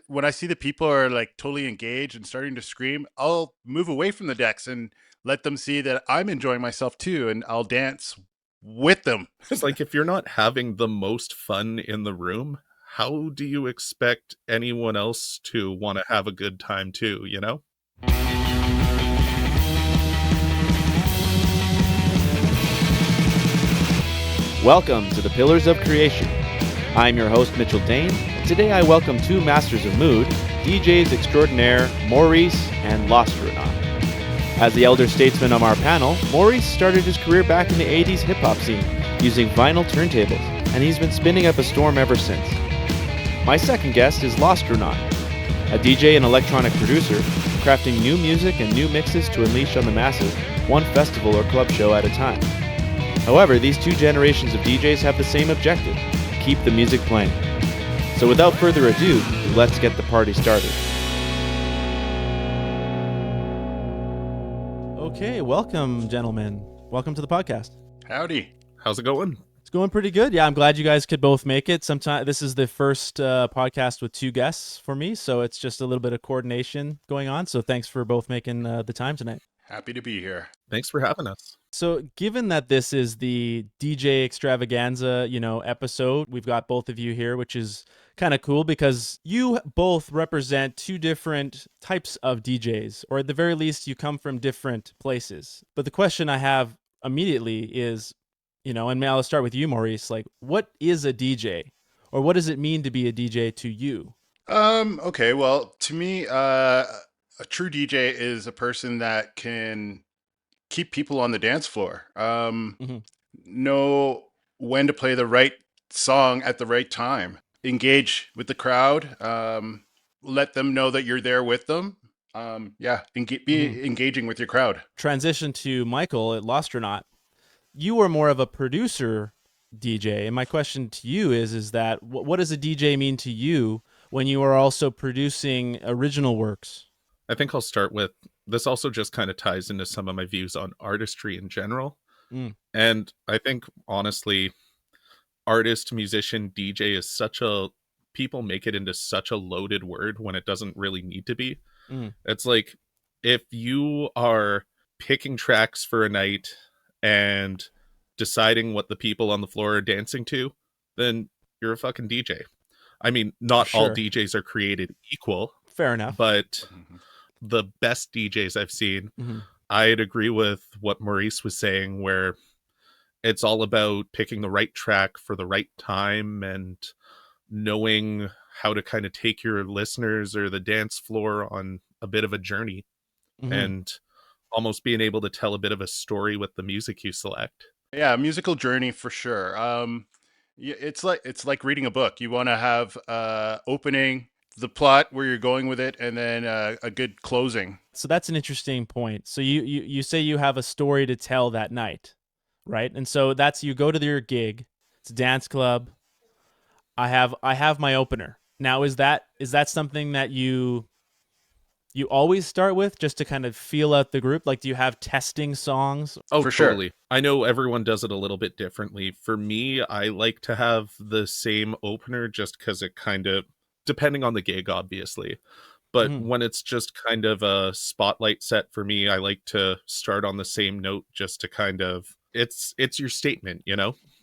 when I see the people are like totally engaged and starting to scream, I'll move away from the decks and let them see that I'm enjoying myself too, and I'll dance with them. It's like if you're not having the most fun in the room, how do you expect anyone else to want to have a good time too, you know? Welcome to the Pillars of Creation. I'm your host, Mitchel Dane, and today I welcome two masters of mood, DJs extraordinaire Maurice and Lostronaut. As the elder statesman of our panel, Maurice started his career back in the 80s hip-hop scene, using vinyl turntables, and he's been spinning up a storm ever since. My second guest is Lostronaut, a DJ and electronic producer, crafting new music and new mixes to unleash on the masses, one festival or club show at a time. However, these two generations of DJs have the same objective: keep the music playing. So without further ado, let's get the party started. Okay, welcome, gentlemen. Welcome to the podcast. Howdy. How's it going? It's going pretty good. Yeah, I'm glad you guys could both make it. This is the first podcast with two guests for me, so it's just a little bit of coordination going on. So thanks for both making the time tonight. Happy to be here. Thanks for having us. So given that this is the DJ extravaganza, episode, we've got both of you here, which is kind of cool because you both represent two different types of DJs, or at the very least, you come from different places. But the question I have immediately is, and I'll start with you, Maurice, like, what is a DJ? Or what does it mean to be a DJ to you? Okay, well, to me, a true DJ is a person that can keep people on the dance floor. Know when to play the right song at the right time. Engage with the crowd. Let them know that you're there with them. Be engaging with your crowd. Transition to Michael at Lostronaut. You were more of a producer DJ, and my question to you is that what does a DJ mean to you when you are also producing original works? I think I'll start with, this also just kind of ties into some of my views on artistry in general. And I think, honestly, artist, musician, DJ is people make it into such a loaded word when it doesn't really need to be. It's like, if you are picking tracks for a night and deciding what the people on the floor are dancing to, then you're a fucking DJ. I mean, not all DJs are created equal. Fair enough. But the best DJs I've seen, I'd agree with what Maurice was saying, where it's all about picking the right track for the right time and knowing how to kind of take your listeners or the dance floor on a bit of a journey and almost being able to tell a bit of a story with the music you select. Yeah, musical journey for sure. It's like reading a book. You want to have opening, the plot, where you're going with it, and then a good closing. So that's an interesting point. So you say you have a story to tell that night, right? And so that's, you go to your gig, it's a dance club. I have my opener. Now is that something that you always start with, just to kind of feel out the group? Like, do you have testing songs? Oh, for totally. Sure. I know everyone does it a little bit differently. For me, I like to have the same opener just because it kind of, depending on the gig, obviously. But when it's just kind of a spotlight set for me, I like to start on the same note just to kind of, it's your statement,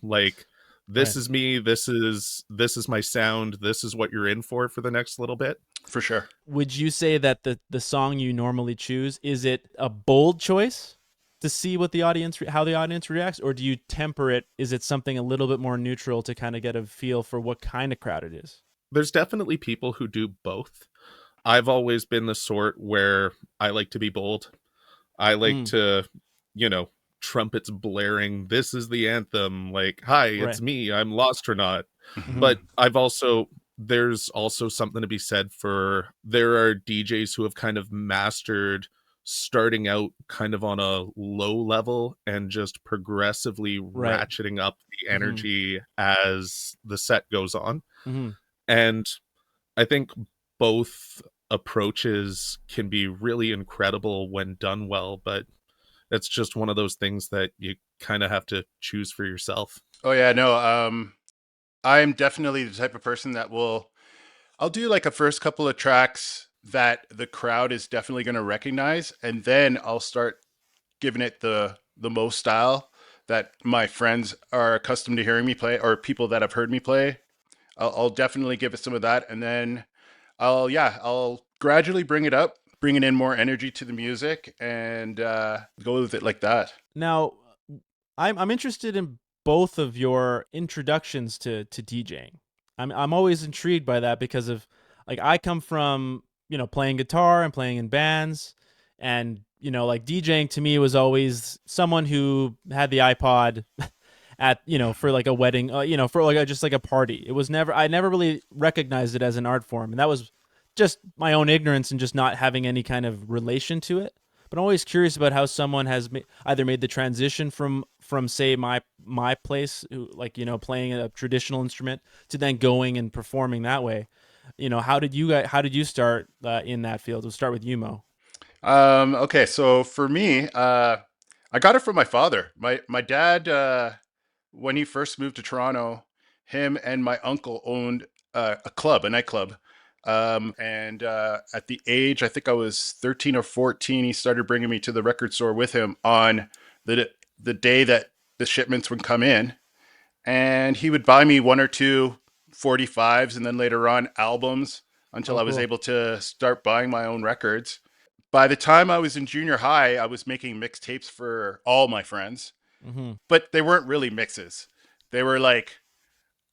like, this is me, this is my sound, this is what you're in for the next little bit. For sure. Would you say that the song you normally choose, is it a bold choice to see what how the audience reacts, or do you temper it? Is it something a little bit more neutral to kind of get a feel for what kind of crowd it is? There's definitely people who do both. I've always been the sort where I like to be bold. I like to, trumpets blaring, this is the anthem, like, hi, it's me, I'm Lostronaut. But there's also something to be said for, there are DJs who have kind of mastered starting out kind of on a low level and just progressively ratcheting up the energy as the set goes on. And I think both approaches can be really incredible when done well, but it's just one of those things that you kind of have to choose for yourself. Oh yeah, no. I'm definitely the type of person that will I'll do like a first couple of tracks that the crowd is definitely going to recognize, and then I'll start giving it the most style that my friends are accustomed to hearing me play, or people that have heard me play. I'll definitely give it some of that, and then I'll gradually bring it up, bringing in more energy to the music, and go with it like that. Now, I'm interested in both of your introductions to DJing. I'm always intrigued by that because of like I come from, you know, playing guitar and playing in bands, and you know, like DJing to me was always someone who had the iPod at, you know, for like a wedding, you know, for like just like a party. It was never, I never really recognized it as an art form, and that was just my own ignorance and just not having any kind of relation to it. But I'm always curious about how someone has either made the transition from say my place, like, you know, playing a traditional instrument to then going and performing that way. You know, how did you start in that field? We'll start with you, Mo. Okay, so for me, I got it from my father. My dad, when he first moved to Toronto, him and my uncle owned a nightclub. And at the age, I think I was 13 or 14, he started bringing me to the record store with him on the day that the shipments would come in. And he would buy me one or two 45s and then later on albums until Oh, I was cool. able to start buying my own records. By the time I was in junior high, I was making mixtapes for all my friends, Mm-hmm. but they weren't really mixes. They were like,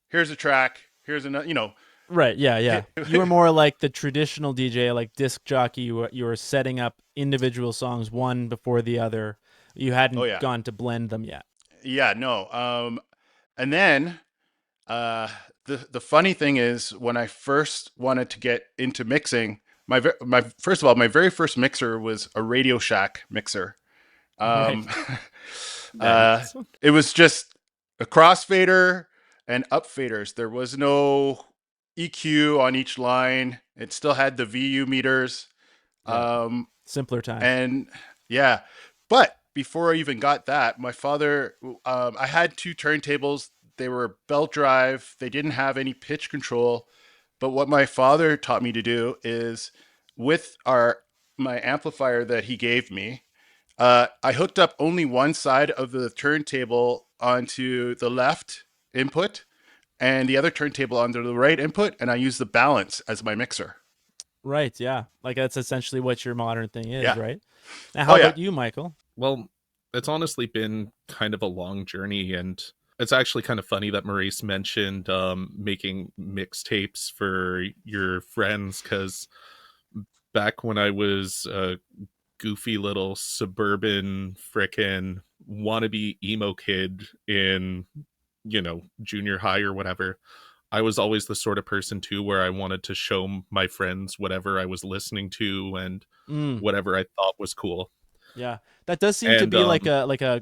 here's a track, here's another, you know. Right. Yeah. Yeah. You were more like the traditional DJ, like disc jockey. You were setting up individual songs one before the other. You Oh hadn't yeah. gone to blend them yet. Yeah, no. And then uh the funny thing is when I first wanted to get into mixing, my first of all, my very first mixer was a Radio Shack mixer. Right. Um, uh, Nice. it was just a crossfader and upfaders. There was no EQ on each line. It still had the VU meters. Yeah. Um, Simpler times. and yeah, but before I even got that, my father, I had two turntables. They were belt drive. They didn't have any pitch control. But what my father taught me to do is with my amplifier that he gave me, I hooked up only one side of the turntable onto the left input and the other turntable onto the right input, and I used the balance as my mixer. Right. Yeah. Like that's essentially what your modern thing is, Yeah. right? Now, Oh how yeah. about you, Michael? Well, it's honestly been kind of a long journey, and it's actually kind of funny that Maurice mentioned making mixtapes for your friends, because back when I was a goofy little suburban frickin' wannabe emo kid in, you know, junior high or whatever, I was always the sort of person too where I wanted to show my friends whatever I was listening to and Mm, whatever I thought was cool. yeah. That does seem to And be like a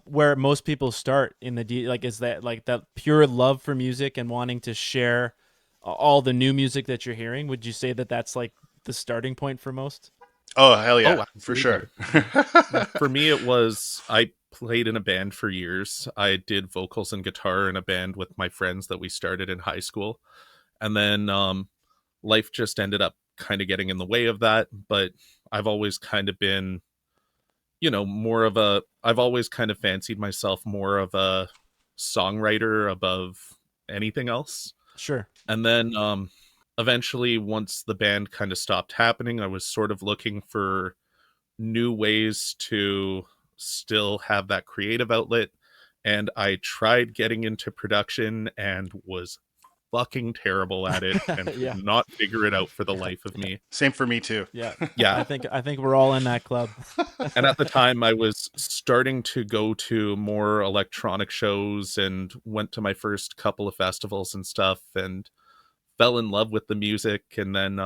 where most people start in the like is that like that pure love for music and wanting to share all the new music that you're hearing. Would you say that that's like the starting point for most? Oh hell oh, yeah, for absolutely. sure. For me, it was I played in a band for years. I did vocals and guitar in a band with my friends that we started in high school. And then life just ended up kind of getting in the way of that. But I've always kind of been, you know, I've always kind of fancied myself more of a songwriter above anything else. Sure. And then eventually, once the band kind of stopped happening, I was sort of looking for new ways to still have that creative outlet. And I tried getting into production and was fucking terrible at it and could Yeah. not figure it out for the life of me. Same for me too. Yeah. Yeah. I think we're all in that club. And at the time, I was starting to go to more electronic shows and went to my first couple of festivals and stuff and fell in love with the music. And then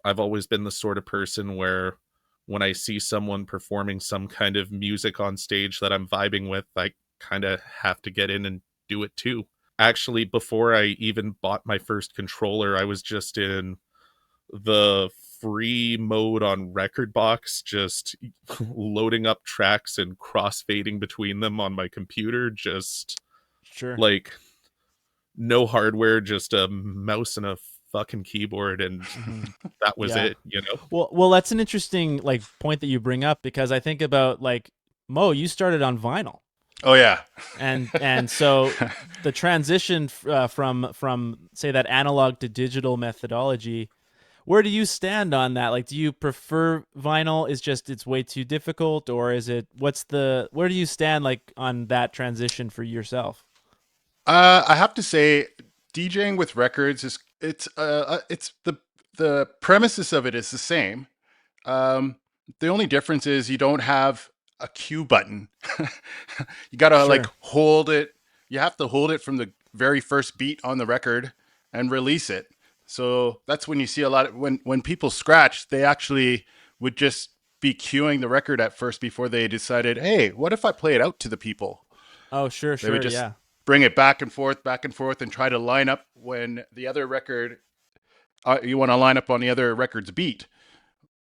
I've always been the sort of person where when I see someone performing some kind of music on stage that I'm vibing with, I kind of have to get in and do it too. Actually, before I even bought my first controller, I was just in the free mode on Record Box, just loading up tracks and crossfading between them on my computer, just Sure. like no hardware, just a mouse and a fucking keyboard, and Mhm. that was Yeah. it, you know? Well, that's an interesting like point that you bring up, because I think about like Mo, you started on vinyl, Oh yeah. and so the transition from say that analog to digital methodology. Where do you stand on that? Like, do you prefer vinyl? Is just it's way too difficult, or is it? Where do you stand like on that transition for yourself? I have to say, DJing with records is it's the premises of it is the same. Um, the only difference is you don't have a cue button. You gotta like Sure. hold it. You have to hold it from the very first beat on the record and release it. So that's when you see a lot of when people scratch, they actually would just be cueing the record at first before they decided, hey, what if I play it out to the people? Oh, sure, They would sure, just yeah. bring it back and forth, and try to line up when the other record, you want to line up on the other record's beat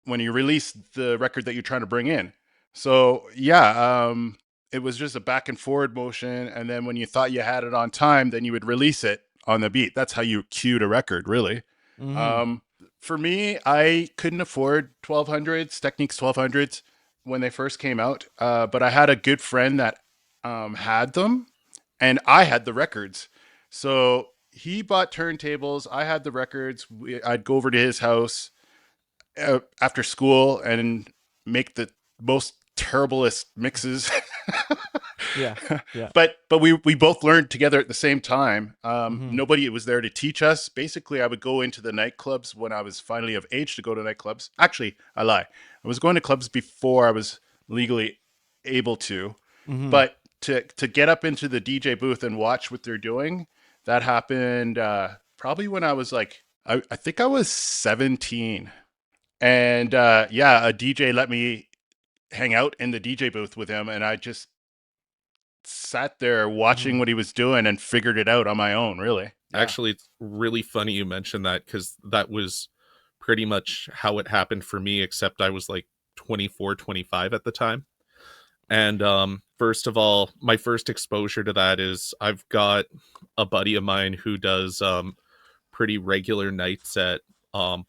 when you release the record that you're trying to bring in. So yeah, it was just a back and forward motion, and then when you thought you had it on time, then you would release it on the beat. That's how you cued a record, really. Mm-hmm. Um, for me, I couldn't afford 1200s, Technics 1200s when they first came out, but I had a good friend that had them, and I had the records. So he bought turntables. I had the records. I'd go over to his house after school and make the most terriblest mixes. Yeah, yeah. but we both learned together at the same time. Mm-hmm. Nobody was there to teach us. Basically, I would go into the nightclubs when I was finally of age to go to nightclubs. Actually, I lie. I was going to clubs before I was legally able to, Mm-hmm. but to get up into the DJ booth and watch what they're doing, that happened probably when I was like I think I was 17. And yeah, a DJ let me hang out in the DJ booth with him, and I just sat there Mm-hmm. watching what he was doing and figured it out on my own, really. Yeah. Actually, it's really funny you mentioned that, because that was pretty much how it happened for me, except I was like 24, 25 at the time. And first of all, my first exposure to that is I've got a buddy of mine who does pretty regular nights at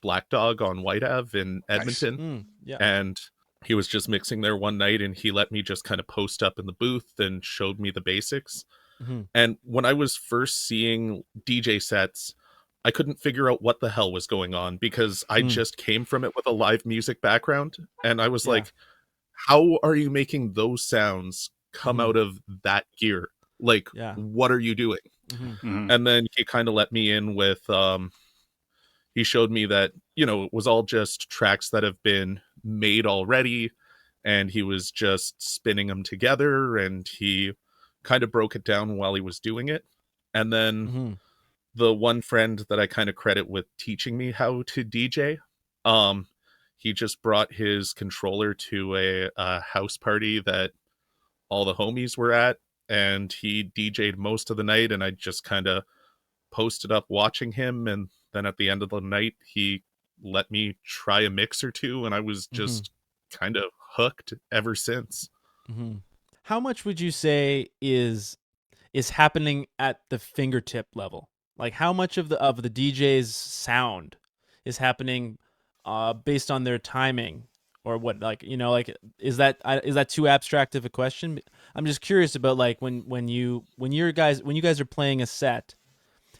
Black Dog on White Ave in Nice. Edmonton. Mm, yeah. And he was just mixing there one night, and he let me just kind of post up in the booth and showed me the basics. Mm-hmm. And when I was first seeing DJ sets, I couldn't figure out what the hell was going on, because I Mm, just came from it with a live music background. And I was yeah. like, how are you making those sounds come Mm-hmm. out of that gear? Like, Yeah. what are you doing? Mm-hmm. Hmm. And then he kind of let me in with, he showed me that, you know, it was all just tracks that have been made already. And he was just spinning them together, and he kind of broke it down while he was doing it. And then Mm-hmm. the one friend that I kind of credit with teaching me how to DJ, um, he just brought his controller to a house party that all the homies were at, and he DJ'd most of the night, and I just kind of posted up watching him. And then at the end of the night, he let me try a mix or two, and I was Mm-hmm. just kind of hooked ever since. Mm-hmm. How much would you say is happening at the fingertip level? Like, how much of the DJ's sound is happening based on their timing, or what? Like, like, is that too abstract of a question? I'm just curious about like when you guys are playing a set,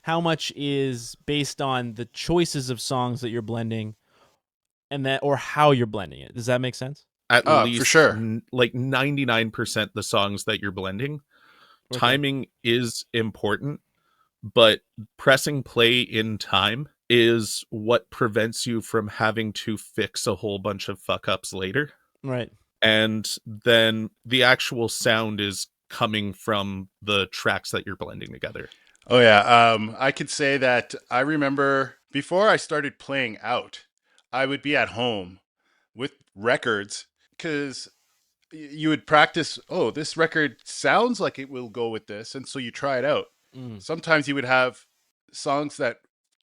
how much is based on the choices of songs that you're blending, and that or how you're blending it. Does that make sense? At For least sure. like 99% the songs that you're blending. Okay. Timing is important, but pressing play in time is what prevents you from having to fix a whole bunch of fuck ups later. Right. And then the actual sound is coming from the tracks that you're blending together. Oh yeah. I could say that I remember before I started playing out, I would be at home with records because you would practice. Oh, this record sounds like it will go with this, and so you try it out. Mm. Sometimes you would have songs that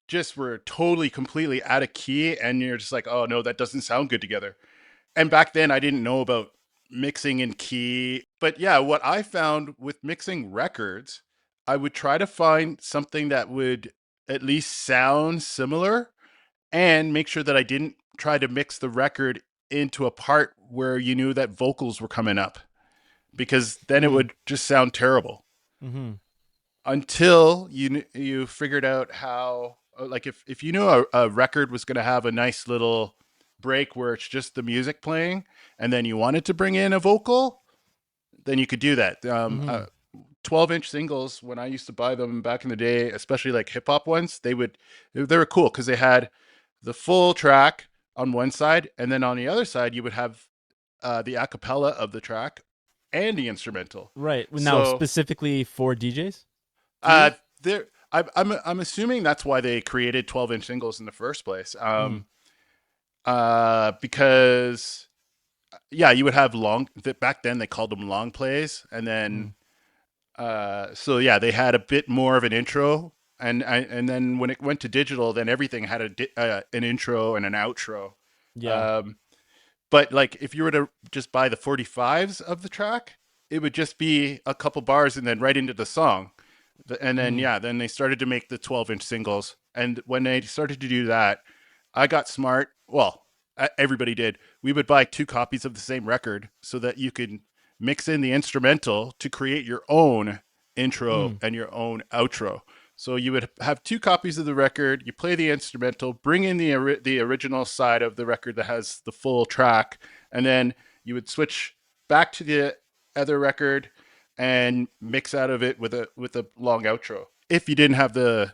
just were totally, completely out of key, and you're just like, oh no, that doesn't sound good together. And back then, I didn't know about mixing in key. But yeah, what I found with mixing records, I would try to find something that would at least sound similar, and make sure that I didn't try to mix the record into a part where you knew that vocals were coming up, because then it would just sound terrible. Mm-hmm. Until you figured out how, like, if you knew a record was going to have a nice little break where it's just the music playing, and then you wanted to bring in a vocal, then you could do that. 12-inch singles, when I used to buy them back in the day, especially like hip hop ones, they were cool because they had the full track on one side, and then on the other side you would have the acapella of the track and the instrumental. Right. Now, So specifically for DJs? Do you uh, think? there, I'm assuming that's why they created 12-inch singles in the first place. Because yeah, you would have back then they called them long plays, and then so yeah, they had a bit more of an intro, and then when it went to digital, then everything had an intro and an outro. Yeah. Um, but like if you were to just buy the 45s of the track, it would just be a couple bars and then right into the song. And then yeah, then they started to make the 12-inch singles, and when they started to do that, I got smart. Well, everybody did. We would buy 2 copies of the same record so that you could mix in the instrumental to create your own intro and your own outro. So you would have 2 copies of the record. You play the instrumental, bring in the original side of the record that has the full track, and then you would switch back to the other record and mix out of it with a long outro. If you didn't have the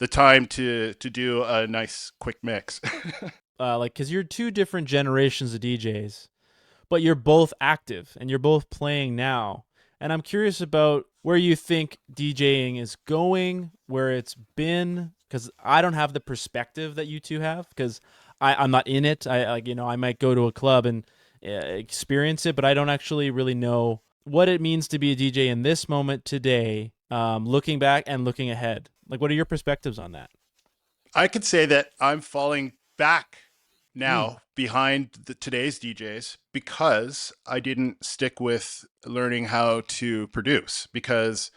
time to do a nice quick mix. Like, because you're two different generations of DJs, but you're both active and you're both playing now. And I'm curious about where you think DJing is going, where it's been, because I don't have the perspective that you two have, because I'm not in it. I might go to a club and experience it, but I don't actually really know what it means to be a DJ in this moment today, looking back and looking ahead. Like, what are your perspectives on that? I could say that I'm falling back now behind today's DJs because I didn't stick with learning how to produce. Because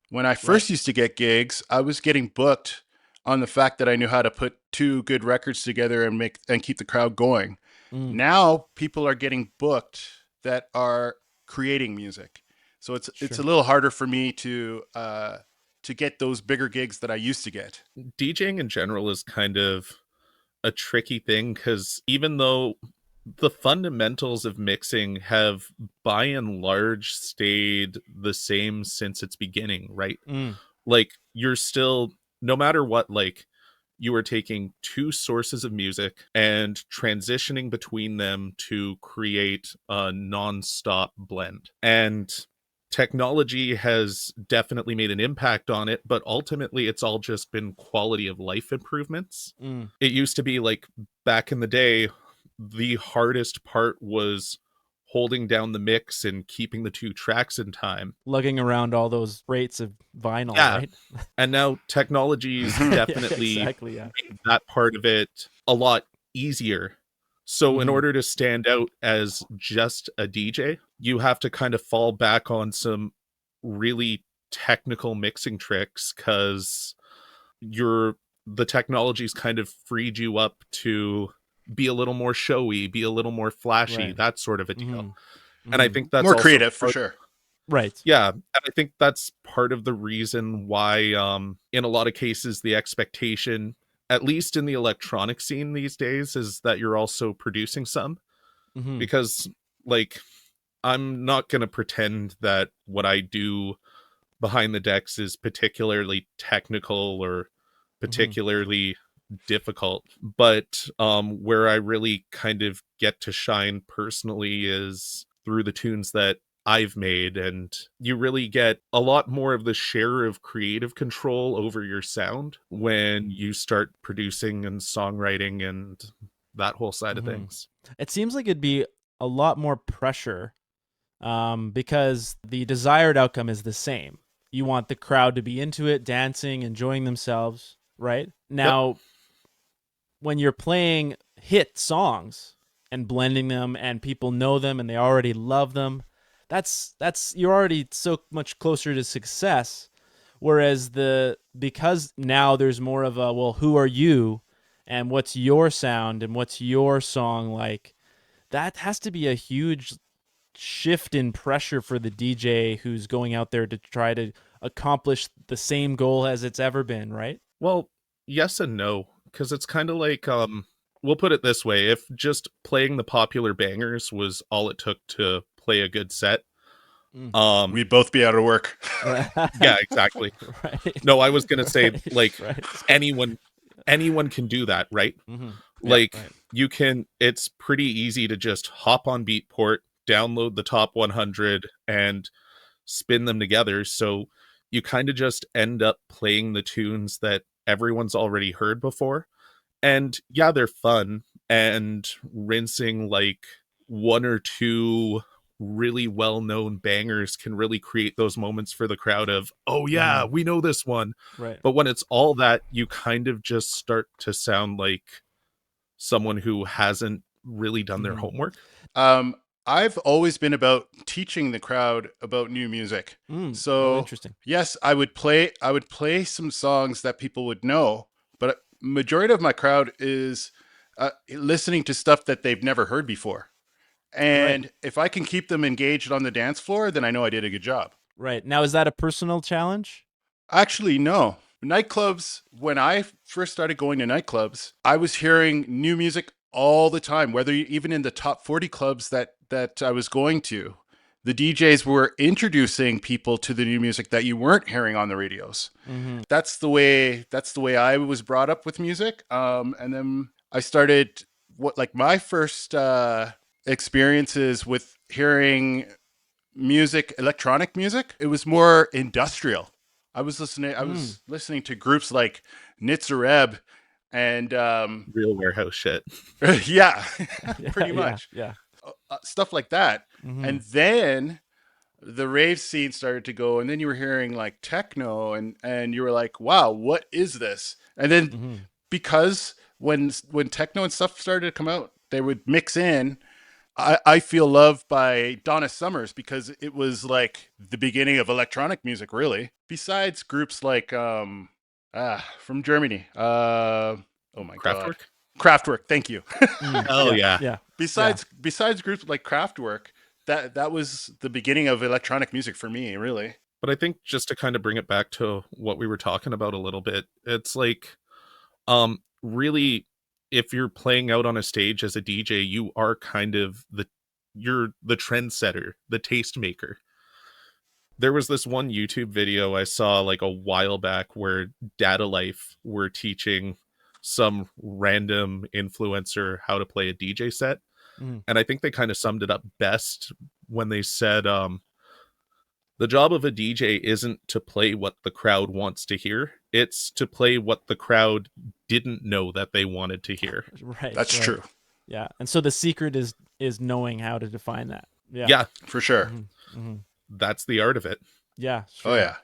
when I first used to get gigs, I was getting booked on the fact that I knew how to put 2 good records together and keep the crowd going. Now people are getting booked that are creating music. So it's a little harder for me to get those bigger gigs that I used to get. DJing in general is kind of a tricky thing because even though the fundamentals of mixing have by and large stayed the same since its beginning, right? Like you're still, no matter what, like you are taking 2 sources of music and transitioning between them to create a non-stop blend. And technology has definitely made an impact on it, but ultimately it's all just been quality of life improvements. It used to be like back in the day, the hardest part was holding down the mix and keeping the 2 tracks in time. Lugging around all those rates of vinyl, right? And now technology's definitely made that part of it a lot easier. So in order to stand out as just a DJ, you have to kind of fall back on some really technical mixing tricks because the technology's kind of freed you up to be a little more showy, be a little more flashy, that sort of a deal. And I think that's more also creative for sure. Right. Yeah. And I think that's part of the reason why in a lot of cases the expectation, at least in the electronic scene these days, is that you're also producing some. Because like I'm not going to pretend that what I do behind the decks is particularly technical or particularly difficult, but where I really kind of get to shine personally is through the tunes that I've made, and you really get a lot more of the share of creative control over your sound when you start producing and songwriting and that whole side of things. It seems like it'd be a lot more pressure because the desired outcome is the same. You want the crowd to be into it, dancing, enjoying themselves, right? Now, when you're playing hit songs and blending them and people know them and they already love them, that's you're already so much closer to success. Whereas because now there's more of a, well, who are you and what's your sound and what's your song like, that has to be a huge shift in pressure for the DJ who's going out there to try to accomplish the same goal as it's ever been, right? Well, yes and no, because it's kind of like, we'll put it this way: if just playing the popular bangers was all it took to play a good set, We'd both be out of work. yeah, exactly. Right. No, I was gonna say, like, right. anyone can do that, right? Mm-hmm. Like, you can. It's pretty easy to just hop on Beatport, download the top 100, and spin them together. So you kind of just end up playing the tunes that everyone's already heard before. And yeah, they're fun, and rinsing like one or two really well-known bangers can really create those moments for the crowd of, oh yeah, we know this one. Right. But when it's all that, you kind of just start to sound like someone who hasn't really done their homework. I've always been about teaching the crowd about new music. So interesting. yes, I would play some songs that people would know, but majority of my crowd is listening to stuff that they've never heard before. And if I can keep them engaged on the dance floor, then I know I did a good job. Right. Now, is that a personal challenge? Actually, no. Nightclubs, when I first started going to nightclubs, I was hearing new music all the time, whether even in the top 40 clubs that I was going to. The DJs were introducing people to the new music that you weren't hearing on the radios. That's the way I was brought up with music. And then I started my first experiences with hearing music, electronic music. It was more industrial. I was listening to groups like Nitzareb and Real warehouse shit. yeah, pretty much. Yeah. Stuff like that. And then the rave scene started to go, and then you were hearing like techno, and you were like, wow, what is this? And then because when techno and stuff started to come out, they would mix in I Feel Love by Donna Summers, because it was like the beginning of electronic music, really. Besides groups like from Germany. Oh my god. Kraftwerk, thank you. Oh yeah. Besides groups like Kraftwerk, that was the beginning of electronic music for me, really. But I think just to kind of bring it back to what we were talking about a little bit, it's like really, if you're playing out on a stage as a DJ, you are kind of you're the trendsetter, the tastemaker. There was this one YouTube video I saw like a while back where Data Life were teaching some random influencer how to play a DJ set. And I think they kind of summed it up best when they said, the job of a DJ isn't to play what the crowd wants to hear. It's to play what the crowd didn't know that they wanted to hear. Right. That's true. Yeah. And so the secret is knowing how to define that. Yeah, for sure. That's the art of it. Yeah. Sure. Oh yeah.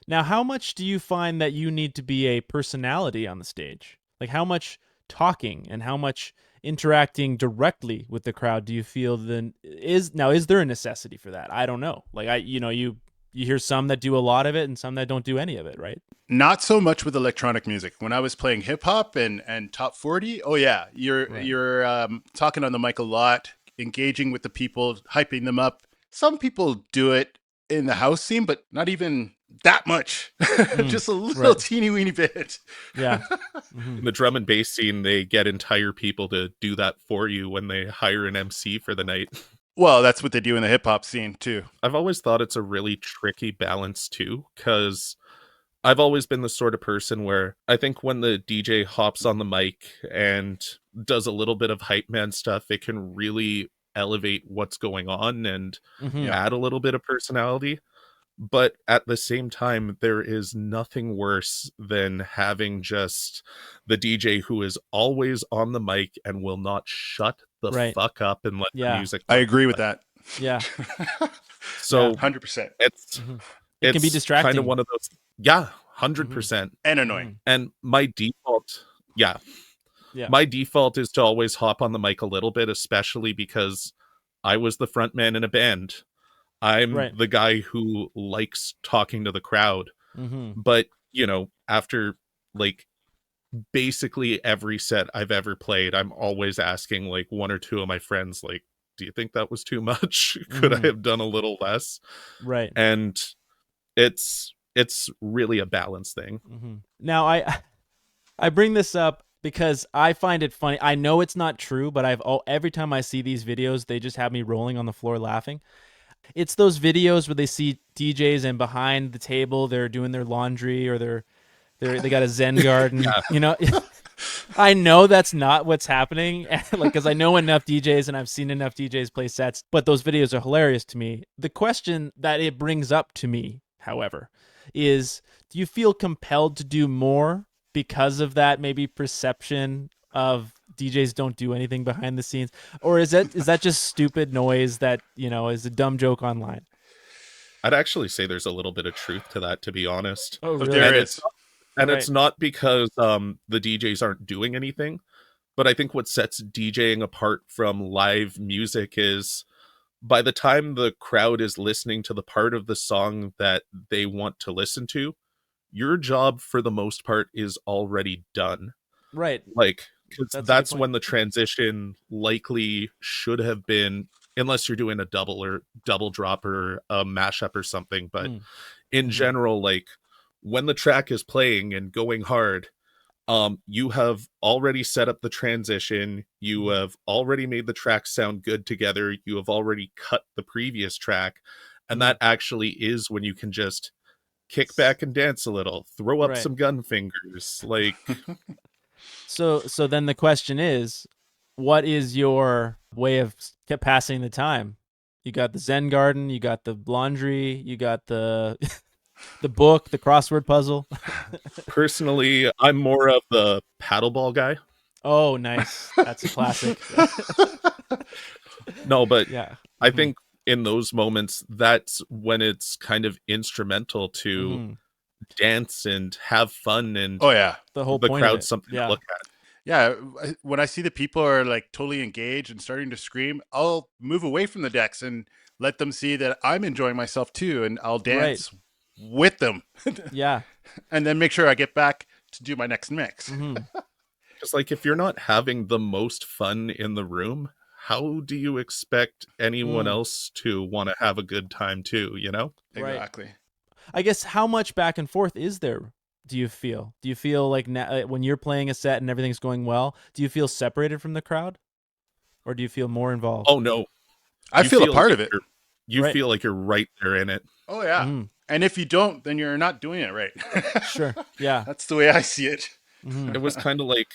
Now, how much do you find that you need to be a personality on the stage? Like, how much talking and how much interacting directly with the crowd do you feel is there a necessity for that? I don't know. Like, you hear some that do a lot of it and some that don't do any of it, right? Not so much with electronic music. When I was playing hip hop and top 40, oh yeah, you're talking on the mic a lot, engaging with the people, hyping them up. Some people do it in the house scene, but not even that much. Just a little teeny weeny bit. Yeah. In the drum and bass scene, they get entire people to do that for you when they hire an MC for the night. Well, that's what they do in the hip hop scene too. I've always thought it's a really tricky balance too, because I've always been the sort of person where I think when the DJ hops on the mic and does a little bit of hype man stuff, it can really elevate what's going on and add a little bit of personality. But at the same time, there is nothing worse than having just the DJ who is always on the mic and will not shut the fuck up and let the music I agree with that. Yeah. So 100%. It can be distracting. Kind of one of those. Yeah, 100%. And annoying. And my default, my default is to always hop on the mic a little bit, especially because I was the front man in a band. I'm the guy who likes talking to the crowd. But, you know, after like basically every set I've ever played, I'm always asking like one or two of my friends, like, do you think that was too much? Could I have done a little less? Right. And it's really a balance thing. Now, I bring this up because I find it funny. I know it's not true, but every time I see these videos, they just have me rolling on the floor laughing. It's those videos where they see DJs and behind the table they're doing their laundry or they got a Zen garden. You know, I know that's not what's happening, like because I know enough DJs and I've seen enough DJs play sets. But those videos are hilarious to me. The question that it brings up to me, however, is: do you feel compelled to do more because of that maybe perception of DJs don't do anything behind the scenes, or is that just stupid noise that is a dumb joke online? I'd actually say there's a little bit of truth to that, to be honest. Oh, But really? there And is. it's not because the DJs aren't doing anything, but I think what sets DJing apart from live music is by the time the crowd is listening to the part of the song that they want to listen to, your job for the most part is already done. Right. Like, 'cause That's a good that's point. when the transition likely should have been, unless you're doing a double or double drop or a mashup or something. But in general, like when the track is playing and going hard, you have already set up the transition, you have already made the tracks sound good together, you have already cut the previous track, and that actually is when you can just kick back and dance a little, throw up Right. some gun fingers, like So then the question is, what is your way of passing the time? You got the Zen garden, you got the laundry, you got the the book, the crossword puzzle. personally, I'm more of the paddleball guy. Oh, nice. That's a classic. No, but Yeah. I think in those moments, that's when it's kind of instrumental to dance and have fun and Oh yeah. The whole the point of crowd's it. something to look at. Yeah, when I see that people are like totally engaged and starting to scream, I'll move away from the decks and let them see that I'm enjoying myself too, and I'll dance with them. Yeah. And then make sure I get back to do my next mix. Because, like, if you're not having the most fun in the room, how do you expect anyone else to want to have a good time too, you know? Right. Exactly. I guess how much back and forth is there? Do you feel? Do you feel like when you're playing a set and everything's going well, do you feel separated from the crowd, or do you feel more involved? Oh no, I you feel a part like of it. You Right. feel like you're right there in it. Oh yeah. And if you don't, then you're not doing it right. Sure. Yeah. That's the way I see it. It was kind of like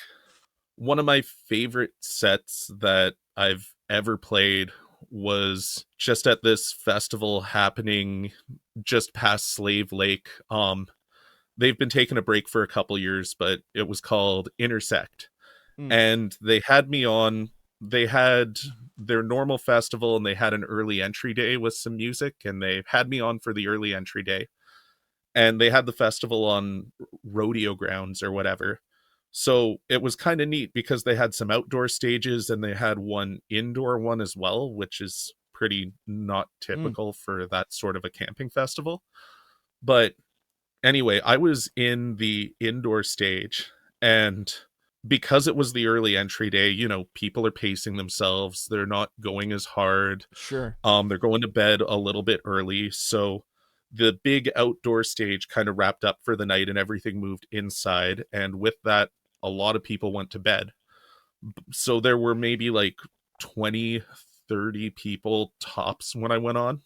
one of my favorite sets that I've ever played was just at this festival happening just past Slave Lake. They've been taking a break for a couple years, but it was called Intersect. And they had me on. They had their normal festival and they had an early entry day with some music, and they had me on for the early entry day. And they had the festival on rodeo grounds or whatever. So it was kind of neat because they had some outdoor stages and they had one indoor one as well, which is pretty not typical for that sort of a camping festival. But anyway, I was in the indoor stage, and because it was the early entry day, you know, people are pacing themselves. They're not going as hard. Sure. They're going to bed a little bit early. So the big outdoor stage kind of wrapped up for the night and everything moved inside. And with that, a lot of people went to bed. So there were maybe like 20, 30 people tops when I went on.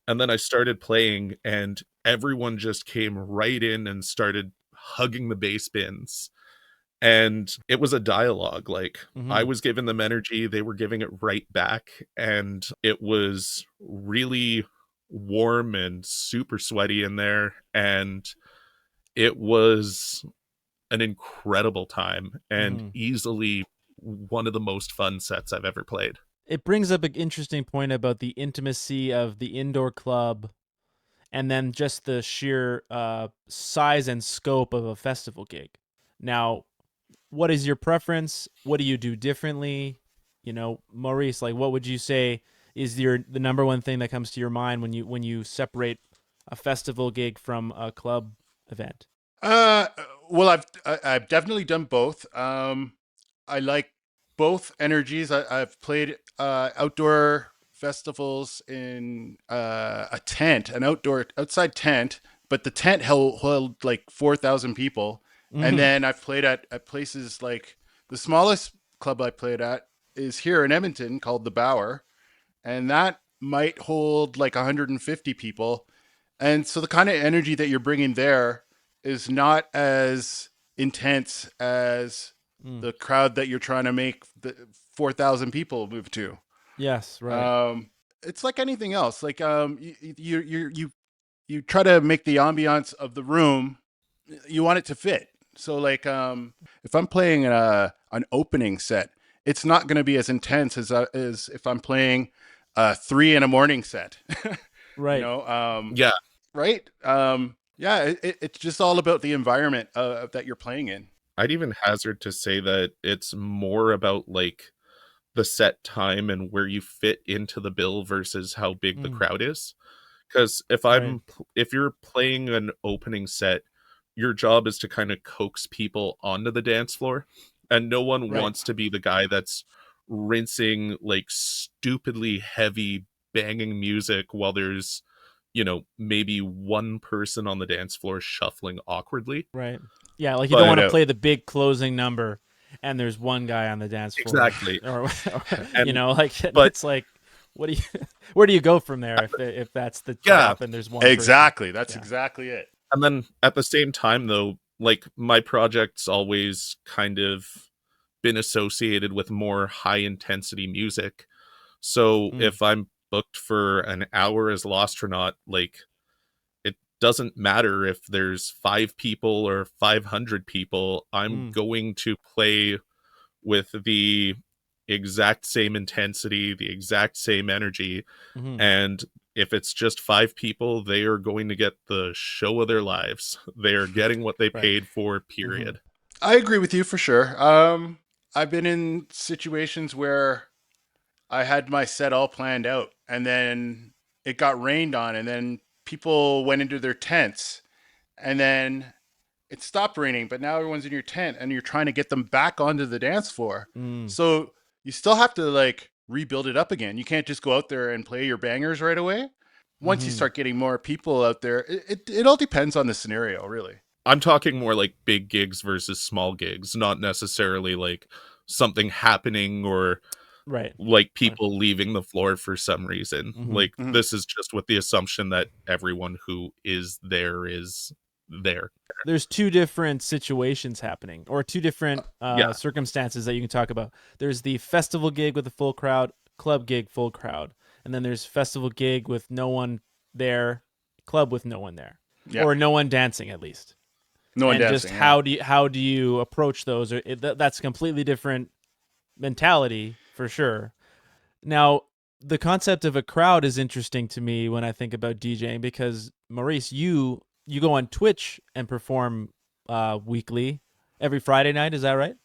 And then I started playing and everyone just came right in and started hugging the bass bins. And it was a dialogue. Like I was giving them energy, they were giving it right back. And it was really warm and super sweaty in there. And it was an incredible time and easily one of the most fun sets I've ever played. It brings up an interesting point about the intimacy of the indoor club and then just the sheer size and scope of a festival gig. Now, what is your preference? What do you do differently? You know, Maurice, like what would you say is the number one thing that comes to your mind when you separate a festival gig from a club event? Uh, well, I've definitely done both. I like both energies. I've played outdoor festivals in a tent, an outside tent, but the tent held like 4,000 people. And Mm-hmm. then I've played at places like the smallest club I played at is here in Edmonton called the Bower, and that might hold like 150 people. And so the kind of energy that you're bringing there is not as intense as Mm. the crowd that you're trying to make the 4,000 people move to. Yes, right. Um, it's like anything else. Like you try to make the ambiance of the room, you want it to fit. So like if I'm playing an opening set, it's not going to be as intense as if I'm playing a 3 in a morning set. you Right. know, Yeah, right? Yeah, it's just all about the environment that you're playing in. I'd even hazard to say that it's more about like the set time and where you fit into the bill versus how big the Mm. crowd is. Because Right. if you're playing an opening set, your job is to kind of coax people onto the dance floor, and no one Right. wants to be the guy that's rinsing like stupidly heavy banging music while there's, maybe one person on the dance floor shuffling awkwardly. Right. Yeah, like you don't But want to No, play the big closing number and there's one guy on the dance floor exactly. or And like but it's like what do you where do you go from there if that's the yeah, trap and there's one person? exactly. That's Yeah. exactly it. and then at the same time though, like my project's always kind of been associated with more high intensity music. So Mm. if I'm booked for an hour as Lostronaut, like it doesn't matter if there's 5 people or 500 people, I'm Mm. going to play with the exact same intensity, the exact same energy. Mm-hmm. And if it's just 5 people, they are going to get the show of their lives. They are getting what they Right. paid for, Mm-hmm. period. I agree with you for sure. I've been in situations where I had my set all planned out, and then it got rained on, and then people went into their tents, and then it stopped raining, but now everyone's in your tent, and you're trying to get them back onto the dance floor. Mm. So you still have to like rebuild it up again. You can't just go out there and play your bangers right away. Once you Mm-hmm. start getting more people out there, it all depends on the scenario, really. I'm talking more like big gigs versus small gigs, not necessarily like something happening or Right. like Right. people leaving the floor for some reason. Mm-hmm. Like Mhm. this is just with the assumption that everyone who is there is there. There's two different situations happening or two different Yeah. circumstances that you can talk about. There's the festival gig with a full crowd, club gig full crowd, and then there's festival gig with no one there, club with no one there, Yeah, or no one dancing at least. no one And just dancing. Yeah. how do you approach those? That's a completely different mentality for sure. Now, the concept of a crowd is interesting to me when I think about DJing because Maurice, you go on Twitch and perform weekly every Friday night. Is that right?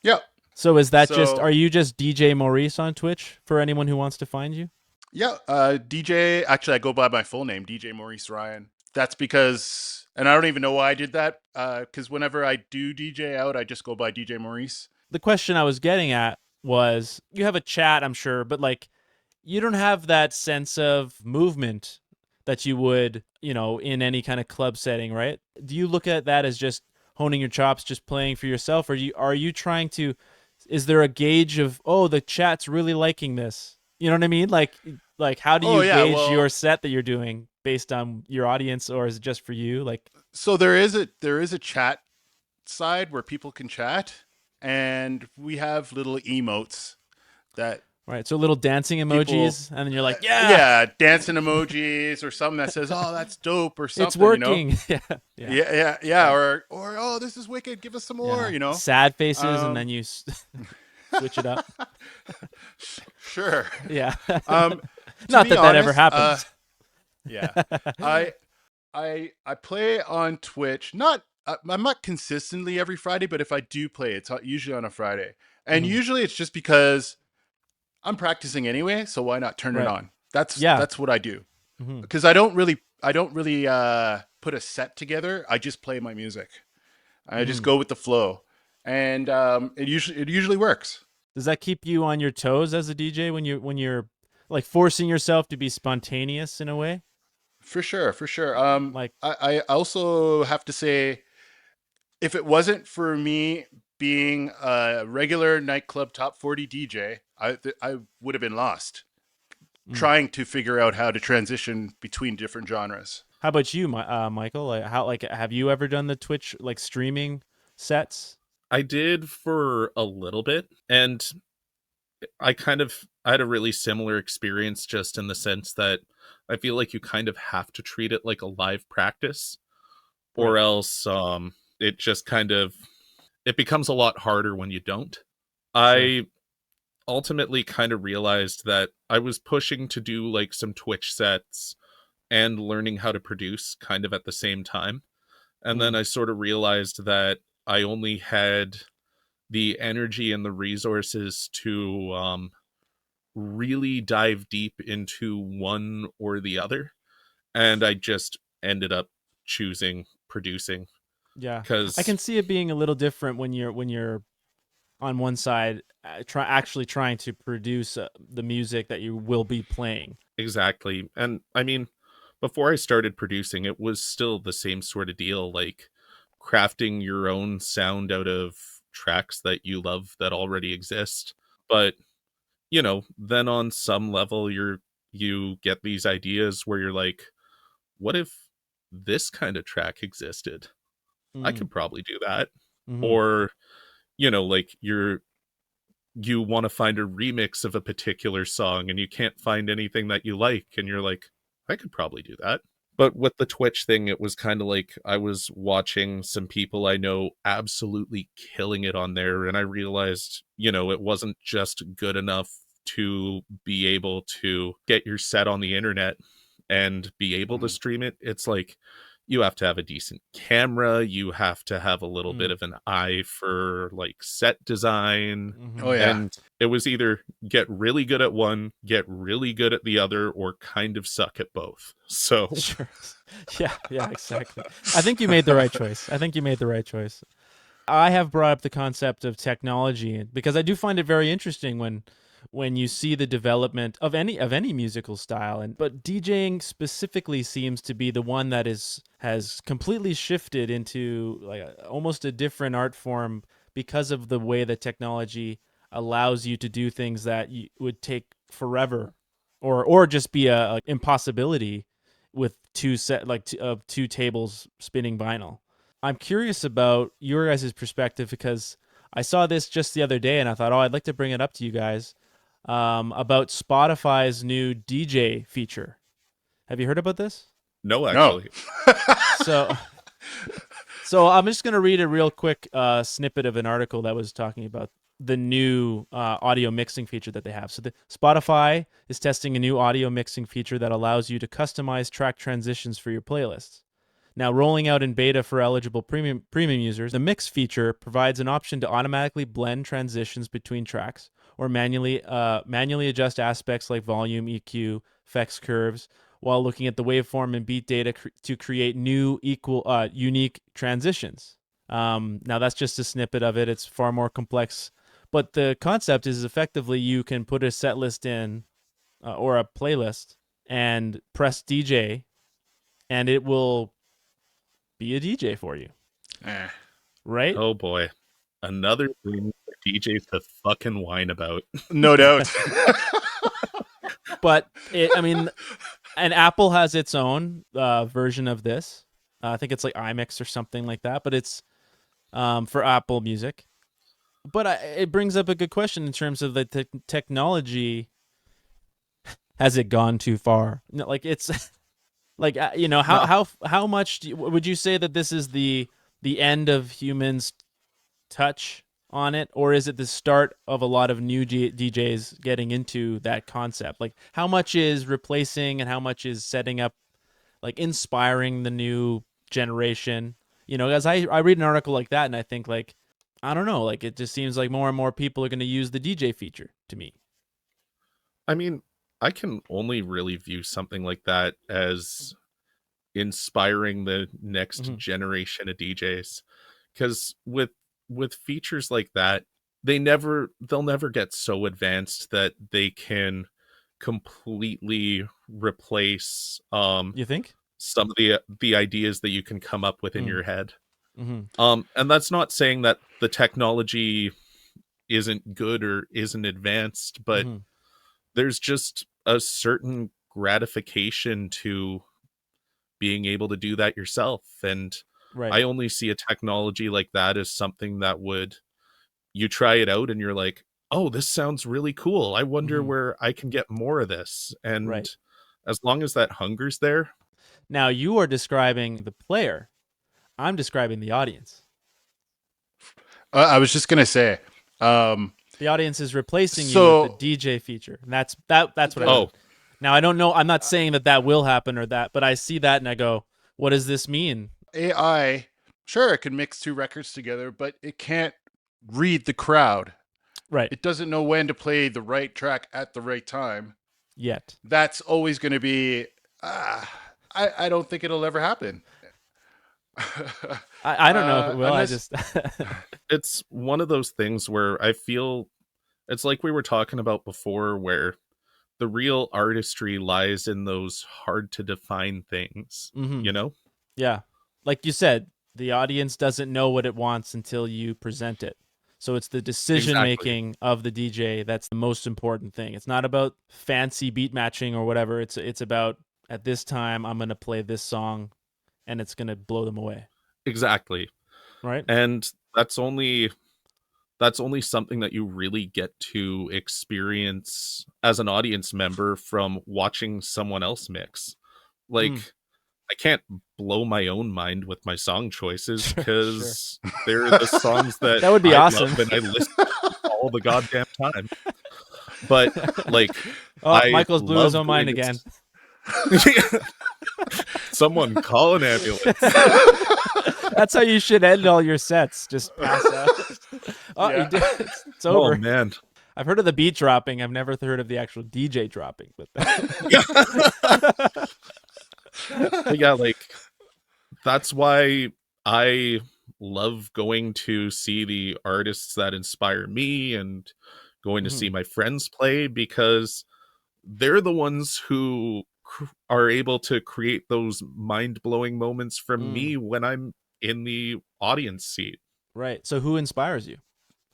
Yeah. So is that just So are you just DJ Maurice on Twitch for anyone who wants to find you? yeah, DJ. Actually, I go by my full name, DJ Maurice Ryan. That's because, and I don't even know why I did that. Because whenever I do DJ out, I just go by DJ Maurice. The question I was getting at was you have a chat, I'm sure, but like you don't have that sense of movement that you would, in any kind of club setting, right? Do you look at that as just honing your chops, just playing for yourself, or are you trying to? Is there a gauge of the chat's really liking this? You know what I mean? Like how do Oh you yeah, gauge your well, set that you're doing based on your audience, or is it just for you? Like so there is a chat side where people can chat, and we have little emotes that right, so little dancing people, emojis, and then you're like, yeah, yeah, dancing emojis or something that says, "Oh, that's dope" or it's something, working. Yeah, yeah, Yeah, right. or oh, this is wicked. Give us some more, Yeah, sad faces, and then Um, you switch it up. sure. Yeah, Um, to not be that ever honest, happens. yeah, I I play on Twitch. I'm not consistently every Friday, but if I do play, it's usually on a Friday, and Mhm. usually it's just because I'm practicing anyway. So why not turn it Right. on? That's Yeah. that's what I do Hmm. because I don't really I don't really put a set together. I just play my music. I just Mm. go with the flow, and it usually works. Does that keep you on your toes as a DJ when you're like forcing yourself to be spontaneous in a way? For sure, for sure. Like, I also have to say, if it wasn't for me being a regular nightclub top 40 DJ, I would have been lost mm. trying to figure out how to transition between different genres. How about you, Michael? Like have you ever done the Twitch like streaming sets? I did for a little bit, and I had a really similar experience, just in the sense that I feel like you kind of have to treat it like a live practice, or Right. else it just kind of it becomes a lot harder when you don't. Sure. I ultimately kind of realized that I was pushing to do like some Twitch sets and learning how to produce kind of at the same time. And then Mm. I sort of realized that I only had the energy and the resources to really dive deep into one or the other. And I just ended up choosing producing Yeah. I because can see it being a little different when you're on one side actually trying to produce the music that you will be playing. exactly. And I mean, before I started producing, it was still the same sort of deal, like crafting your own sound out of tracks that you love that already exist. But, then on some level you get these ideas where you're like, what if this kind of track existed? I Mm. could probably do that. Mhm. Or, like you want to find a remix of a particular song and you can't find anything that you like, and you're like, I could probably do that. But with the Twitch thing, it was kind of like I was watching some people I know absolutely killing it on there, and I realized, it wasn't just good enough to be able to get your set on the internet and be able to Mhm. stream it. It's like you have to have a decent camera, you have to have a little bit Mm. of an eye for like set design, Oh Mhm. yeah. and it was either get really good at one, get really good at the other, or kind of suck at both. So, Sure. Yeah, yeah, exactly. I think you made the right choice. I think you made the right choice. I have brought up the concept of technology because I do find it very interesting when you see the development of any musical style, and but DJing specifically seems to be the one that is has completely shifted into like almost a different art form because of the way that technology allows you to do things that would take forever or just be a impossibility with two tables spinning vinyl. I'm curious about your guys' perspective because I saw this just the other day and I thought, oh, I'd like to bring it up to you guys about Spotify's new DJ feature. Have you heard about this? no, No. actually. So, so I'm just going to read a real quick snippet of an article that was talking about the new audio mixing feature that they have. So, Spotify is testing a new audio mixing feature that allows you to customize track transitions for your playlists. Now, rolling out in beta for eligible premium users, the mix feature provides an option to automatically blend transitions between tracks or manually adjust aspects like volume, EQ, effects curves, while looking at the waveform and beat data to create new unique transitions. Now, that's just a snippet of it. It's far more complex, but the concept is effectively you can put a set list in or a playlist and press DJ, and it will be a DJ for you, Eh, right? Oh boy. Another thing for DJs to fucking whine about. no doubt. But I mean, and Apple has its own version of this. I think it's like iMix or something like that, but it's for Apple Music. But it brings up a good question in terms of the technology. Has it gone too far? No, like it's like No. how much would you say that this is the end of humans touch on it, or is it the start of a lot of new DJs getting into that concept? Like, how much is replacing and how much is setting up, like, inspiring the new generation? As I read an article like that, and I think, like, I don't know, like, it just seems like more and more people are going to use the DJ feature to me. I mean, I can only really view something like that as inspiring the next Mhm. generation of DJs. Because with features like that, they'll never get so advanced that they can completely replace You think? some of the ideas that you can come up with in Mm. your head. Mm-hmm. And that's not saying that the technology isn't good or isn't advanced, but Mm-hmm. there's just a certain gratification to being able to do that yourself. And Right. I only see a technology like that as something that would, you try it out and you're like, oh, this sounds really cool. I wonder Mhm. where I can get more of this. And Right. as long as that hunger's there, Now you are describing the player. I'm describing the audience. I was just gonna say, um, The audience is replacing you with the so DJ feature, and that's what I the, meant. oh, Now I don't know. I'm not saying that will happen or that, but I see that and I go, "What does this mean?" AI, sure, it can mix two records together, but it can't read the crowd. Right. It doesn't know when to play the right track at the right time. Yet. That's always going to be. Uh, I don't think it'll ever happen. I don't know if it will. I Unless just it's one of those things where I feel it's like we were talking about before, where the real artistry lies in those hard to define things, Mhm. you know? Yeah. Like you said, the audience doesn't know what it wants until you present it. So it's the decision Exactly. making of the DJ that's the most important thing. It's not about fancy beat matching or whatever. It's about at this time I'm going to play this song and it's going to blow them away, Exactly. right? And that's only something that you really get to experience as an audience member from watching someone else mix. Mm. Like, I can't blow my own mind with my song choices Sure. because they're the songs that That would be I awesome. love and I listen to all the goddamn time. But like, Oh, I Michael's blew his love own mind going again. to someone call an ambulance. That's how you should end all your sets. Just pass out. Oh, Yeah. you did. It's Oh over. man. I've heard of the beat dropping. I've never heard of the actual DJ dropping. But But yeah, like that's why I love going to see the artists that inspire me and going to see Mhm. my friends play, because they're the ones who are able to create those mind-blowing moments from Mm, me when I'm in the audience seat. right. So who inspires you?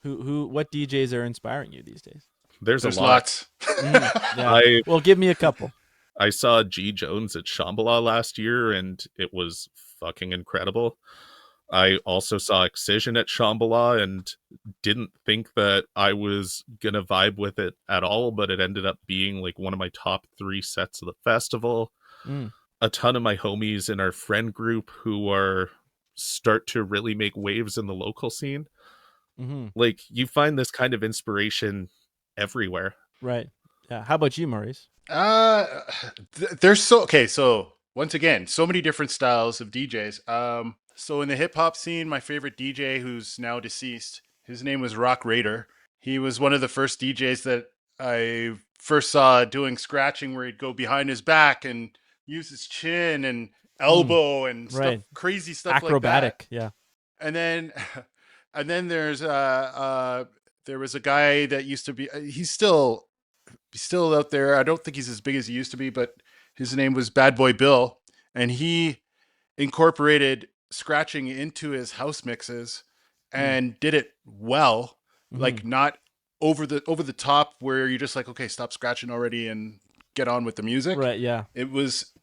What DJs are inspiring you these days? There's a there's lot. lots. Yeah. I Well, give me a couple. I saw G Jones at Shambhala last year and it was fucking incredible. I also saw Excision at Shambhala and didn't think that I was gonna vibe with it at all, but it ended up being like one of my top 3 sets of the festival. Mm, A ton of my homies in our friend group who are start to really make waves in the local scene. mm-hmm. Like, you find this kind of inspiration everywhere. Right. Yeah. How about you, Maurice? Uh, there's so okay. So once again, so many different styles of DJs. So in the hip hop scene, my favorite DJ, who's now deceased, his name was Rock Raider. He was one of the first DJs that I first saw doing scratching, where he'd go behind his back and use his chin and Mm, elbow and stuff, right. crazy stuff like that. Acrobatic. Yeah. And then, and then there was a guy that used to be. He's still out there. I don't think he's as big as he used to be, but his name was Bad Boy Bill, and he incorporated scratching into his house mixes Mm, and did it well, mm-hmm. like not over the top where you're just like, okay, stop scratching already and get on with the music. Right. Yeah. It was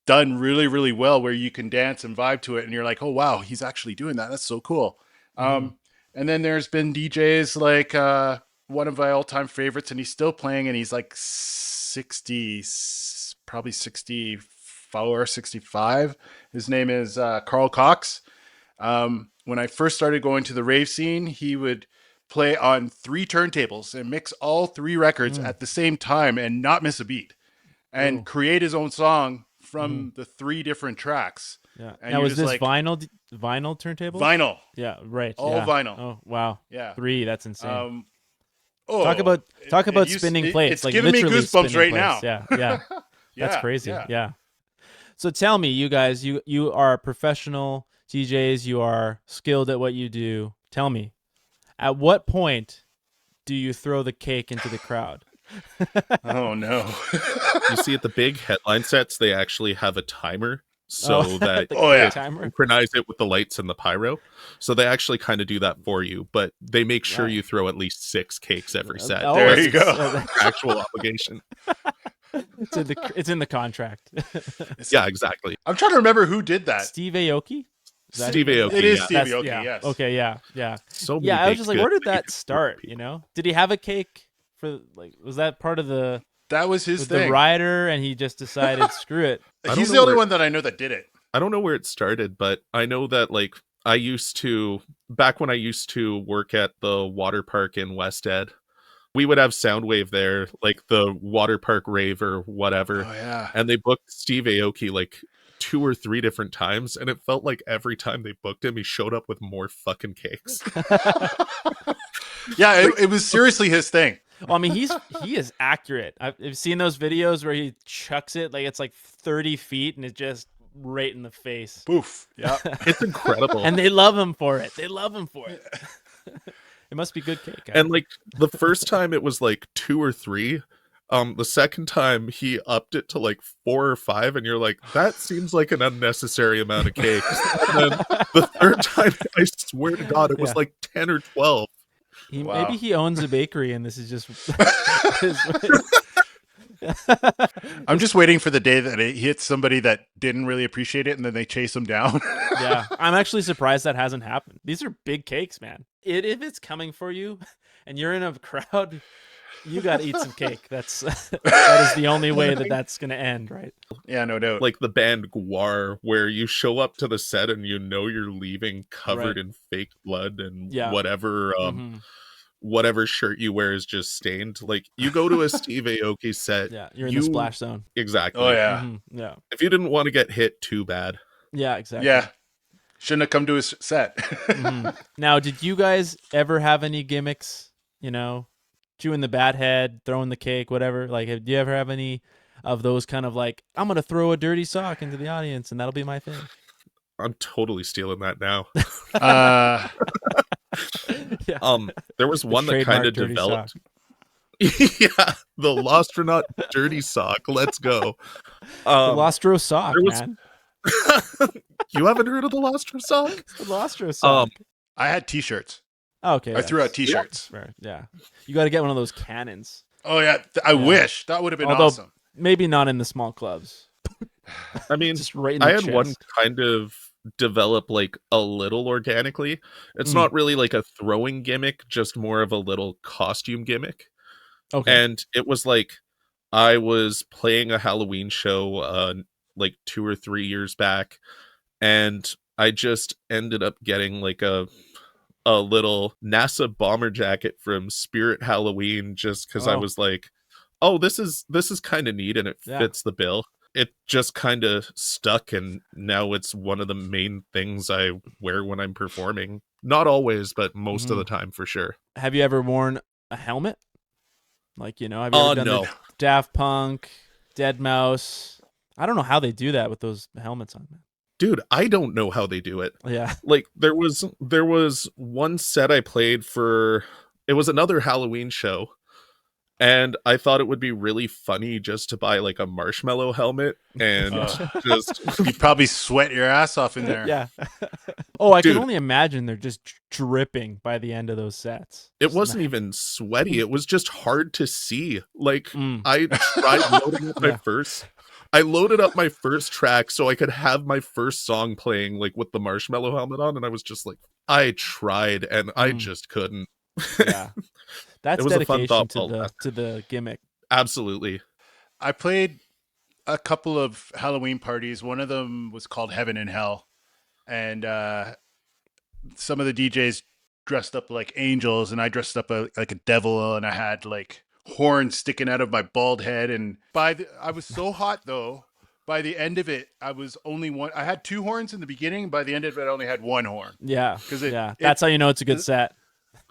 done really really well, where you can dance and vibe to it, and you're like, oh wow, he's actually doing that. That's so cool. Mm-hmm. And then there's been DJs like one of my all-time favorites, and he's still playing, and he's like 60, probably 64, 65. His name is Carl Cox. When I first started going to the rave scene, he would play on 3 turntables and mix all 3 records Mm. at the same time and not miss a beat, and Whoa. create his own song Mm-hmm. from the 3 different tracks. Yeah. And Now, you're is just this like, vinyl turntables? vinyl, Yeah. Right. all Yeah. vinyl. Oh wow. Yeah. 3. That's insane. Um, Talk oh, about spinning plates. it's like giving me literally goosebumps spinning right plates. now. Yeah. Yeah. That's Yeah, crazy. yeah. Yeah. So tell me, you guys, you are professional DJs. You are skilled at what you do. Tell me, at what point do you throw the cake into the crowd? Oh no. You see, at the big headline sets, they actually have a timer so that the Oh, cake yeah. timer. synchronize it with the lights and the pyro. So they actually kind of do that for you, but they make sure Wow. you throw at least 6 cakes every set. Oh, There That's you go. an actual obligation. It's in the contract. Yeah, exactly. I'm trying to remember who did that. Steve Aoki? Is that Steve Aoki. It is yeah. Steve That's- Aoki, yeah. yes. Okay, yeah. So many Yeah, I was baked just like, goods where did you that can start? people. You know, did he have a cake for like? Was that part of the That was his with thing. the rider, and he just decided, screw it? I don't He's know the only where- one that I know that did it. I don't know where it started, but I know that like I used to back when I used to work at the water park in West Ed, we would have Soundwave there, like the water park rave or whatever, Oh yeah. and they booked Steve Aoki like 2 or 3 different times, and it felt like every time they booked him, he showed up with more fucking cakes. Yeah, it was seriously his thing. Well, I mean, he is accurate. I've seen those videos where he chucks it like it's like 30 feet, and it's just right in the face. Poof. Yeah. It's incredible. And they love him for it. They love him for it. It must be good cake. And like the first time it was like 2 or 3. The second time he upped it to like 4 or 5, and you're like, that seems like an unnecessary amount of cake. And then the third time, I swear to God, it was Yeah. like 10 or 12. Wow. Maybe he owns a bakery, and this is just. I'm just waiting for the day that it hits somebody that didn't really appreciate it and then they chase him down. Yeah, I'm actually surprised that hasn't happened. These are big cakes, man. If it's coming for you, and you're in a crowd, you got to eat some cake. That is the only way that's gonna end, right? Yeah, no doubt. Like the band Gwar, where you show up to the set and you know you're leaving covered Right. in fake blood and Yeah. whatever Mhm. whatever shirt you wear is just stained. Like you go to a Steve Aoki set, Yeah, you're in the splash zone. exactly. Oh yeah. Mhm. Yeah, If you didn't want to get hit, too bad. yeah, exactly. Yeah. Shouldn't have come to his set. Mhm. Now, did you guys ever have any gimmicks? You know, chewing the bat head, throwing the cake, whatever. Like, do you ever have any of those kind of like, I'm gonna throw a dirty sock into the audience, and that'll be my thing? I'm totally stealing that now. Yeah. There was one that trademark kind of dirty developed. Yeah, the Lostronaut dirty sock. Let's go. The Lostro sock, there was- man. You haven't heard of the Lostro sock? The Lostro sock. I had t-shirts. Okay. I threw out t-shirts. Fair. Yeah. You got to get one of those cannons. Oh yeah. I wish. That would have been Although- awesome. Maybe not in the small clubs. I mean, Just right in the I had chest. one kind of develop like a little organically. It's Mm. not really like a throwing gimmick, just more of a little costume gimmick. Okay. And it was like I was playing a Halloween show like 2 or 3 years back, and I just ended up getting like a little NASA bomber jacket from Spirit Halloween just because I Oh. was like, oh, this is kind of neat and it Yeah. fits the bill. It just kind of stuck, and now it's one of the main things I wear when I'm performing. Not always, but most of the time for sure. Have you ever worn a helmet? Like, you know, have you ever done no. the Daft Punk, Dead Mouse? I don't know how they do that with those helmets on, man. Dude, I don't know how they do it. Yeah. Like there was one set I played for, it was another Halloween show, and I thought it would be really funny just to buy like a marshmallow helmet and just You'd probably sweat your ass off in there. Yeah. Oh, I Dude. can only imagine they're just dripping by the end of those sets. it Just wasn't even sweaty, it was just hard to see. Like Mm. I tried loading up I loaded up my first track so I could have my first song playing like with the marshmallow helmet on, and I was just like, I tried and I just couldn't. Yeah. That's It was a fun dedication thought, to Paul. the gimmick. Absolutely. I played a couple of Halloween parties. One of them was called Heaven and Hell. And some of the DJs dressed up like angels, and I dressed up like a devil, and I had like horns sticking out of my bald head. And I was so hot though. By the end of it, I was only one. I had 2 horns in the beginning. By the end of it, I only had 1 horn. Yeah. 'Cause yeah. That's how you know it's a good set.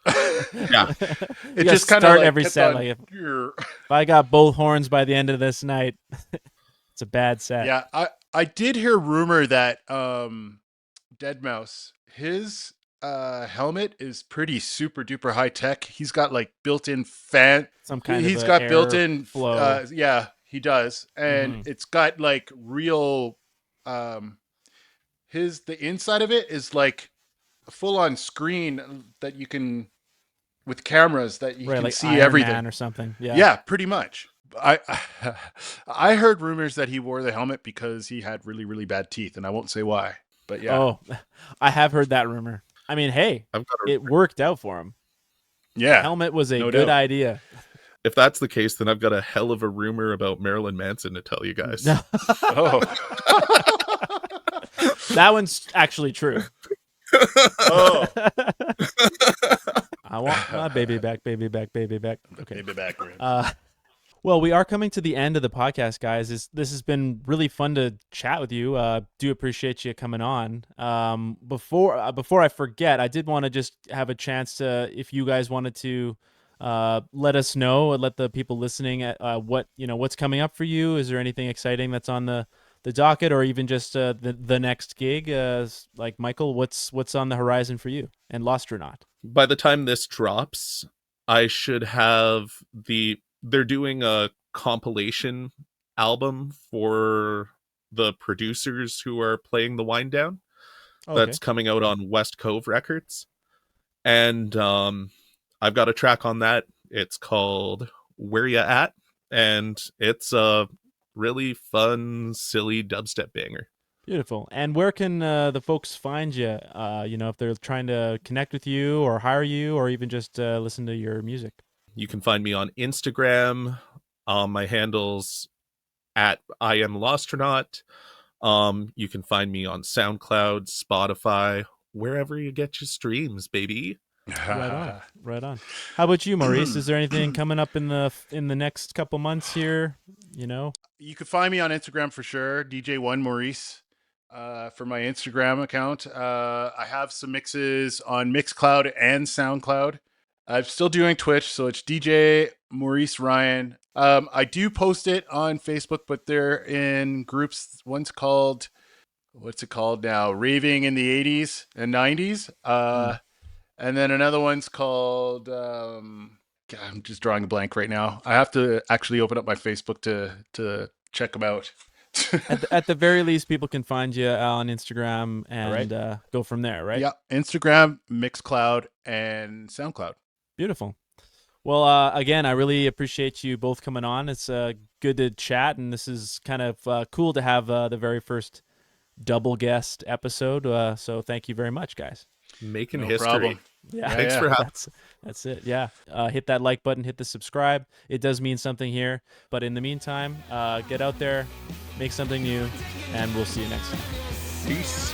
Yeah. It You just gotta kind of start like every kept set on- like if I got both horns by the end of this night, it's a bad set. Yeah, I did hear rumor that Deadmau5, his helmet is pretty super duper high tech. He's got like built-in fan. Some kind of He's a got air built-in. flow. Yeah, he does, and Mhm. it's got like real. The inside of it is like a full-on screen that you can with cameras that you Right, can like see Iron everything. Man or something. Yeah. Yeah, pretty much. I I heard rumors that he wore the helmet because he had really really bad teeth, and I won't say why. But yeah, Oh, I have heard that rumor. I mean, hey, I've got it worked out for him. yeah, Helmet was a no good doubt. idea. If that's the case, then I've got a hell of a rumor about Marilyn Manson to tell you guys. Oh, That one's actually true. oh, I want my baby back, baby back, baby back. Okay. maybe back. Well, we are coming to the end of the podcast, guys. This has been really fun to chat with you. Do appreciate you coming on. Before I forget, I did want to just have a chance to, if you guys wanted to, let us know, let the people listening at what's coming up for you. Is there anything exciting that's on the docket, or even just the next gig? Like Michael, what's on the horizon for you and Lostronaut? By the time this drops, I should have they're doing a compilation album for the producers who are playing the Wind Down. Okay. That's coming out on West Cove Records. And I've got a track on that. It's called Where Ya At? And it's a really fun, silly dubstep banger. Beautiful. And where can the folks find you? If they're trying to connect with you or hire you, or even just listen to your music. You can find me on Instagram. My handle's at I am Lostronaut. You can find me on SoundCloud, Spotify, wherever you get your streams, baby. Right on. How about you, Maurice? Is there anything coming up in the next couple months here? You can find me on Instagram for sure, DJ1 Maurice. For my Instagram account, I have some mixes on Mixcloud and SoundCloud. I'm still doing Twitch, so it's DJ Maurice Ryan. I do post it on Facebook, but they're in groups. One's called, what's it called now? Raving in the 80s and 90s. And then another one's called, God, I'm just drawing a blank right now. I have to actually open up my Facebook to check them out. At the very least, people can find you on Instagram and go from there, right? Yeah, Instagram, Mixcloud, and SoundCloud. Beautiful. Well, again, I really appreciate you both coming on. It's good to chat, and this is kind of cool to have the very first double guest episode. So thank you very much, guys. Making No history. problem. Yeah, Thanks for having. That's it. Yeah, hit that like button, hit the subscribe. It does mean something here. But in the meantime, get out there, make something new, and we'll see you next time. Peace.